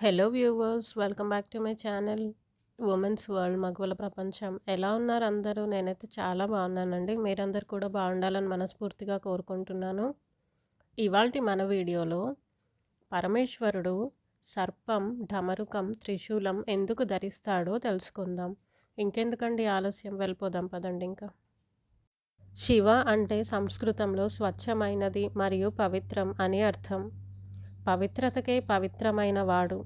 Hello viewers, welcome back to my channel women's world మగవల ప్రపంచం. ఎలా ఉన్నారు అందరూ? నేనైతే చాలా బాగున్నానండి. మీరందరూ కూడా బాగుండాలని మనస్ఫూర్తిగా కోరుకుంటున్నాను. ఇవాల్టి మన వీడియోలో పరమేశ్వరుడు సర్పం, ఢమరుకం, త్రిశూలం ఎందుకు ధరిస్తాడో తెలుసుకుందాం. ఇంకెందుకండి ఆలస్యం, వెళ్ళిపోదాం పదండి. ఇంకా శివ అంటే సంస్కృతంలో స్వచ్ఛమైనది మరియు పవిత్రం అని అర్థం. పవిత్రతకే పవిత్రమైన వాడు.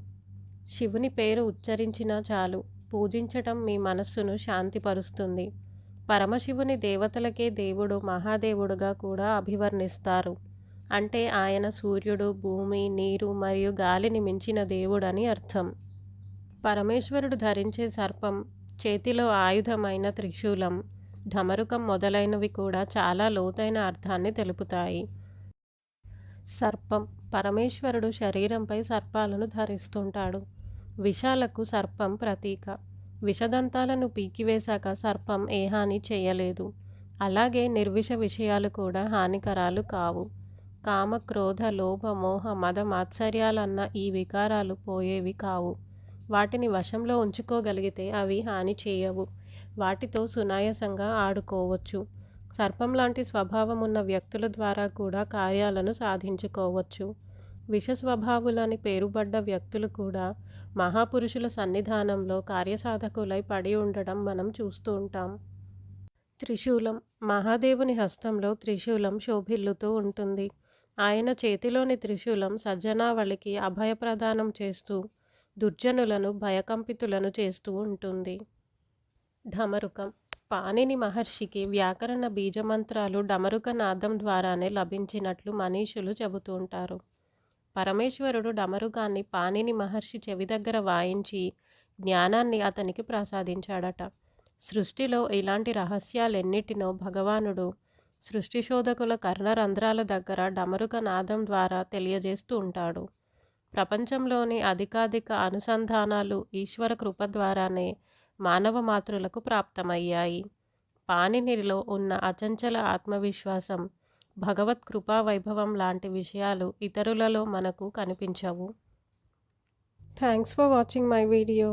శివుని పేరు ఉచ్చరించినా చాలు, పూజించటం మీ మనస్సును శాంతిపరుస్తుంది. పరమశివుని దేవతలకే దేవుడు, మహాదేవుడుగా కూడా అభివర్ణిస్తారు. అంటే ఆయన సూర్యుడు, భూమి, నీరు మరియు గాలిని మించిన దేవుడని అర్థం. పరమేశ్వరుడు ధరించే సర్పం, చేతిలో ఆయుధమైన త్రిశూలం, ఢమరుకం మొదలైనవి కూడా చాలా లోతైన అర్థాన్ని తెలుపుతాయి. సర్పం, పరమేశ్వరుడు శరీరంపై సర్పాలను ధరిస్తుంటాడు. విషాలకు సర్పం ప్రతీక. విషదంతాలను పీకివేశాక సర్పం ఏ హాని చేయలేదు. అలాగే నిర్విష విషయాలు కూడా హానికరాలు కావు. కామ, క్రోధ, లోభ, మోహ, మద, మాత్సర్యాలన్న ఈ వికారాలు పోయేవి కావు. వాటిని వశంలో ఉంచుకోగలిగితే అవి హాని చేయవు. వాటితో సునాయాసంగా ఆడుకోవచ్చు. సర్పం లాంటి స్వభావం ఉన్న వ్యక్తుల ద్వారా కూడా కార్యాలను సాధించుకోవచ్చు. విష స్వభావులని పేరుపడ్డ వ్యక్తులు కూడా మహాపురుషుల సన్నిధానంలో కార్యసాధకులై పడి ఉండడం మనం చూస్తూ ఉంటాం. త్రిశూలం, మహాదేవుని హస్తంలో త్రిశూలం శోభిల్లుతూ ఉంటుంది. ఆయన చేతిలోని త్రిశూలం సజ్జనావళికి అభయప్రదానం చేస్తూ దుర్జనులను భయకంపితులను చేస్తూ ఉంటుంది. ఢమరుకం, పాణిని మహర్షికి వ్యాకరణ బీజమంత్రాలు డమరుక నాదం ద్వారానే లభించినట్లు మనీషులు చెబుతూ ఉంటారు. పరమేశ్వరుడు డమరుకాన్ని పాణిని మహర్షి చెవి దగ్గర వాయించి జ్ఞానాన్ని అతనికి ప్రసాదించాడట. సృష్టిలో ఇలాంటి రహస్యాలెన్నిటినో భగవానుడు సృష్టి శోధకుల కర్ణరంధ్రాల దగ్గర డమరుక నాదం ద్వారా తెలియజేస్తూ ఉంటాడు. ప్రపంచంలోని అధికాధిక అనుసంధానాలు ఈశ్వర కృప ద్వారానే మానవ మాతృలకు ప్రాప్తమయ్యాయి. పాణినిలో ఉన్న అచంచల ఆత్మవిశ్వాసం, భగవత్ కృపా వైభవం లాంటి విషయాలు ఇతరులలో మనకు కనిపించవు. Thanks for watching my video.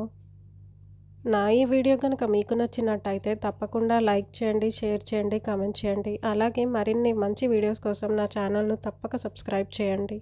నా ఈ వీడియో కనుక మీకు నచ్చినట్టయితే తప్పకుండా లైక్ చేయండి, షేర్ చేయండి, కామెంట్ చేయండి. అలాగే మరిన్ని మంచి వీడియోస్ కోసం నా ఛానల్ను తప్పక సబ్స్క్రైబ్ చేయండి.